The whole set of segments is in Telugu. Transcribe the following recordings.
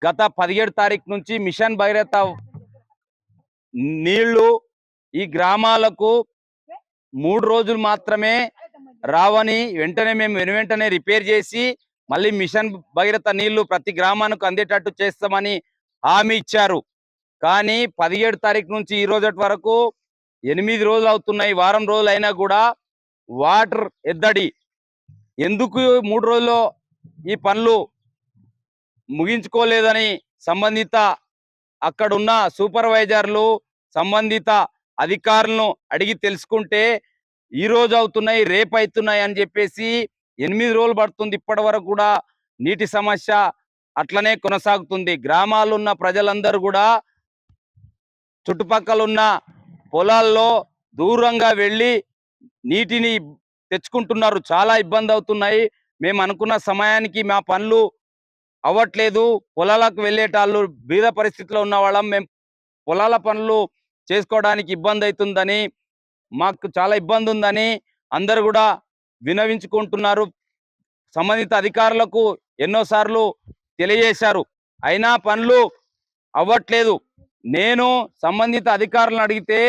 గత 17 తారీఖు నుంచి మిషన్ భగీరథ నీళ్లు ఈ గ్రామాలకు 3 రోజులు మాత్రమే రావని మేము వెంటనే రిపేర్ చేసి మళ్ళీ మిషన్ భగీరథ నీళ్లు ప్రతి గ్రామానికి అందేటట్టు చేస్తామని హామీ ఇచ్చారు. కానీ 17 తారీఖు నుంచి ఈ రోజు వరకు 8 రోజులు అవుతున్నాయి. వారం రోజులు అయినా కూడా వాటర్ ఎద్దడి. ఎందుకు 3 రోజుల్లో ఈ పనులు ముగించుకోలేదని సంబంధిత అక్కడున్న సూపర్వైజర్లు సంబంధిత అధికారులను అడిగి తెలుసుకుంటే ఈ రోజు అవుతున్నాయి, రేపు అవుతున్నాయి అని చెప్పేసి 8 రోజులు పడుతుంది. ఇప్పటి వరకు కూడా నీటి సమస్య అట్లనే కొనసాగుతుంది. గ్రామాల్లో ఉన్న ప్రజలందరూ కూడా చుట్టుపక్కల ఉన్న పొలాల్లో దూరంగా వెళ్ళి నీటిని తెచ్చుకుంటున్నారు. చాలా ఇబ్బంది అవుతున్నాయి. మేము అనుకున్న సమయానికి మా పనులు అవ్వట్లేదు. పొలాలకు వెళ్ళేటాళ్ళు బీద పరిస్థితిలో ఉన్న వాళ్ళం. మేము పొలాల పనులు చేసుకోవడానికి ఇబ్బంది అవుతుందని, మాకు చాలా ఇబ్బంది ఉందని అందరు కూడా వినవించుకుంటున్నారు. సంబంధిత అధికారులకు ఎన్నోసార్లు తెలియజేశారు, అయినా పనులు అవ్వట్లేదు. నేను సంబంధిత అధికారులను అడిగితే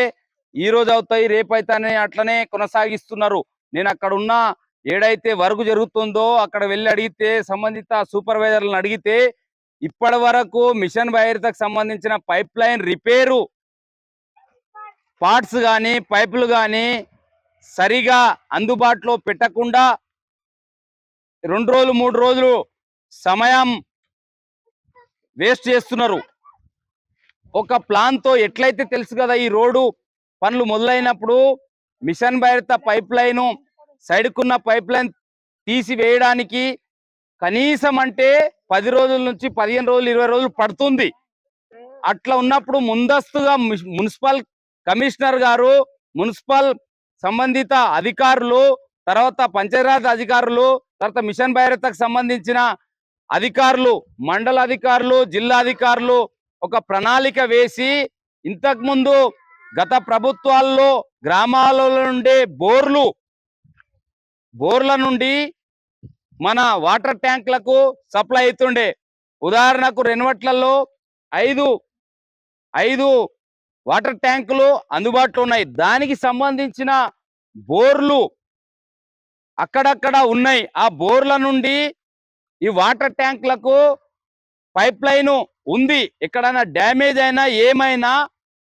ఈ రోజు అవుతాయి, రేపు అవుతాయని అట్లనే కొనసాగిస్తున్నారు. నేను అక్కడ ఉన్న ఏడైతే వర్క్ జరుగుతుందో అక్కడ వెళ్ళి అడిగితే సంబంధిత సూపర్వైజర్లను అడిగితే ఇప్పటి వరకు మిషన్ భగీరథకు సంబంధించిన పైప్ లైన్ రిపేరు పార్ట్స్ కానీ పైపులు కానీ సరిగా అందుబాటులో పెట్టకుండా 2 రోజులు 3 రోజులు సమయం వేస్ట్ చేస్తున్నారు. ఒక ప్లాన్తో ఎట్లయితే తెలుసు కదా, ఈ రోడ్డు పనులు మొదలైనప్పుడు మిషన్ భగీరథ పైప్ లైను సైడ్కున్న పైప్ లైన్ తీసివేయడానికి కనీసం అంటే 10 రోజుల నుంచి 15 రోజులు 20 రోజులు పడుతుంది. అట్లా ఉన్నప్పుడు ముందస్తుగా మున్సిపల్ కమిషనర్ గారు, మున్సిపల్ సంబంధిత అధికారులు, తర్వాత పంచాయతీరాజ్ అధికారులు, తర్వాత మిషన్ భగీరథకు సంబంధించిన అధికారులు, మండల అధికారులు, జిల్లా అధికారులు ఒక ప్రణాళిక వేసి ఇంతకుముందు గత ప్రభుత్వాల్లో గ్రామాలలో ఉండే బోర్ల నుండి మన వాటర్ ట్యాంకులకు సప్లై అవుతుండే. ఉదాహరణకు రెన్వట్లలో 5 వాటర్ ట్యాంకులు అందుబాటులో ఉన్నాయి. దానికి సంబంధించిన బోర్లు అక్కడక్కడ ఉన్నాయి. ఆ బోర్ల నుండి ఈ వాటర్ ట్యాంకులకు పైప్ లైన్ ఉంది. ఎక్కడైనా డ్యామేజ్ అయినా ఏమైనా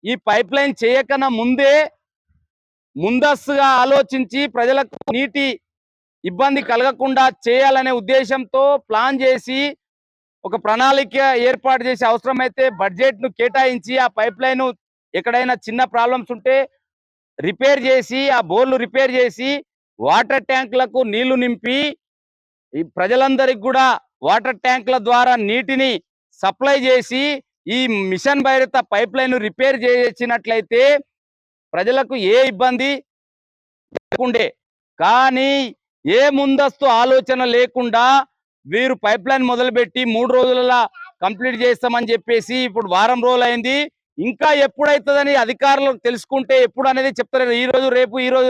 ఈ పైప్ లైన్ చేయకన్నా ముందస్తుగా ఆలోచించి ప్రజలకు నీటి ఇబ్బంది కలగకుండా చేయాలనే ఉద్దేశంతో ప్లాన్ చేసి ఒక ప్రణాళిక ఏర్పాటు చేసి అవసరమైతే బడ్జెట్ను కేటాయించి ఆ పైప్ లైన్ ఎక్కడైనా చిన్న ప్రాబ్లమ్స్ ఉంటే రిపేర్ చేసి ఆ బోర్లు రిపేర్ చేసి వాటర్ ట్యాంకులకు నీళ్లు నింపి ఈ ప్రజలందరికీ కూడా వాటర్ ట్యాంకుల ద్వారా నీటిని సప్లై చేసి ఈ mission Bhagiratha pipe line repair చేసినట్లయితే ప్రజలకు ఏ ఇబ్బంది లేకుండే. కానీ ఏ ముందస్తు ఆలోచన లేకుండా వీరు పైప్ లైన్ మొదలుపెట్టి 3 రోజులలో కంప్లీట్ చేస్తామని చెప్పేసి ఇప్పుడు వారం రోజులు అయింది. ఇంకా ఎప్పుడైతుందని అధికారులు తెలుసుకుంటే ఎప్పుడు అనేది చెప్తారు. ఈ రోజు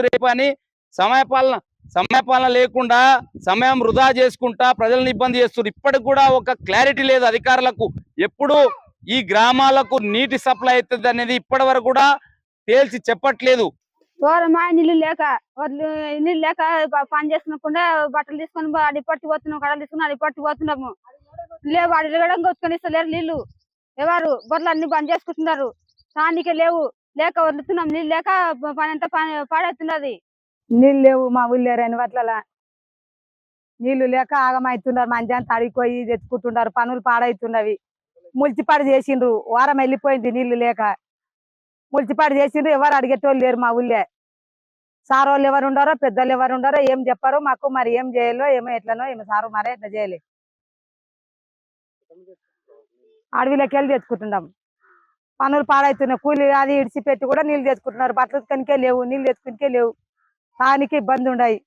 రేపు అని సమయపాలన లేకుండా సమయం వృధా చేసుకుంటా ప్రజలను ఇబ్బంది చేస్తున్నారు. ఇప్పటికి కూడా ఒక క్లారిటీ లేదు అధికారులకు. ఎప్పుడు ఈ గ్రామాలకు నీటి సప్లై అవుతుంది అనేది ఇప్పటి వరకు కూడా తేల్చి చెప్పట్లేదు. నీళ్ళు లేక పని చేసుకునకుండా బట్టలు తీసుకొని అడిపట్టి పోతున్నాం, కడలు తీసుకుని అడిపట్టి పోతున్నాము. లేవు అడగడం కొట్టుకొని ఇస్తలేరు నీళ్లు. ఎవరు బొర్రలు అన్ని బంద్ చేసుకుంటున్నారు. స్థానికే లేక వదులుతున్నాం. నీళ్ళు లేక పని అంతా పాడవుతున్నది. నీళ్ళు లేవు మా ఊళ్ళో రెన్వట్ల. నీళ్లు లేక ఆగమవుతున్నారు. మంది అంతా అడిగిపోయి తెచ్చుకుంటున్నారు. పనులు పాడవుతున్నవి. ముల్చిపాడు చేసిండ్రు. వారం వెళ్ళిపోయింది నీళ్లు లేక. ముల్చిపాడు చేసిండ్రు. ఎవరు అడిగేటోళ్ళు లేరు మా ఊళ్ళో. సార్ వాళ్ళు ఎవరు ఉండారో, పెద్దలు ఎవరు ఉండారో ఏం చెప్పారో మాకు. మరి ఏం చేయాలో ఏమో ఎట్లనో ఏమో సారు మరే ఎట్లా చేయలే. అడవిలోకి వెళ్ళి తెచ్చుకుంటున్నాం. పనులు పాడవుతున్నాయి. కూలి అది ఇడిచిపెట్టి కూడా నీళ్ళు తెచ్చుకుంటున్నారు. బట్టలు కనికే లేవు, నీళ్ళు తెచ్చుకునికే లేవు. తానికి ఇబ్బంది ఉన్నాయి.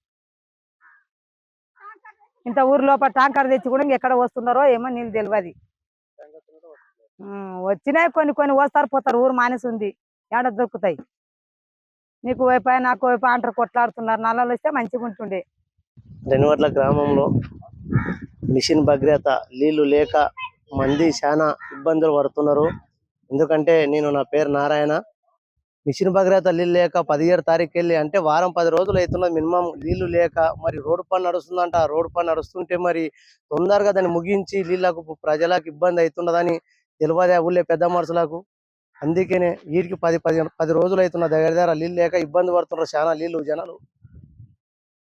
ఇంత ఊరు లోపల ట్యాంకర్ తెచ్చి కూడా ఎక్కడ వస్తున్నారో ఏమో నీళ్ళు తెలియదు. వచ్చినాయి కొన్ని వస్తారు పోతారు. ఊరు మానేసి ఉంది. ఏడ దొరుకుతాయి. నీకు వైపు నాకు వైపు అంటారు, కొట్లాడుతున్నారు. నల్లలు వస్తే మంచిగా ఉంటుండే. రెన్వట్ల గ్రామంలో మిషన్ భగీరథ నీళ్లు లేక మంది చాలా ఇబ్బందులు పడుతున్నారు. ఎందుకంటే నా పేరు నారాయణ. మిషన్ భగీరథ నీళ్ళు లేక 17 తారీఖు వెళ్ళి అంటే వారం 10 రోజులు అవుతున్నది మినిమం నీళ్లు లేక. మరి రోడ్డు పని నడుస్తుందంట. ఆ రోడ్డు పని నడుస్తుంటే మరి తొందరగా దాన్ని ముగించి నీళ్లకు ప్రజలకు ఇబ్బంది అవుతున్నదని తెలియదు ఊళ్ళో పెద్ద మనుషులకు. అందుకనే వీటికి 10 రోజులు అవుతున్న దగ్గర దగ్గర నీళ్ళు లేక ఇబ్బంది పడుతున్నారు చాలా నీళ్లు జనాలు.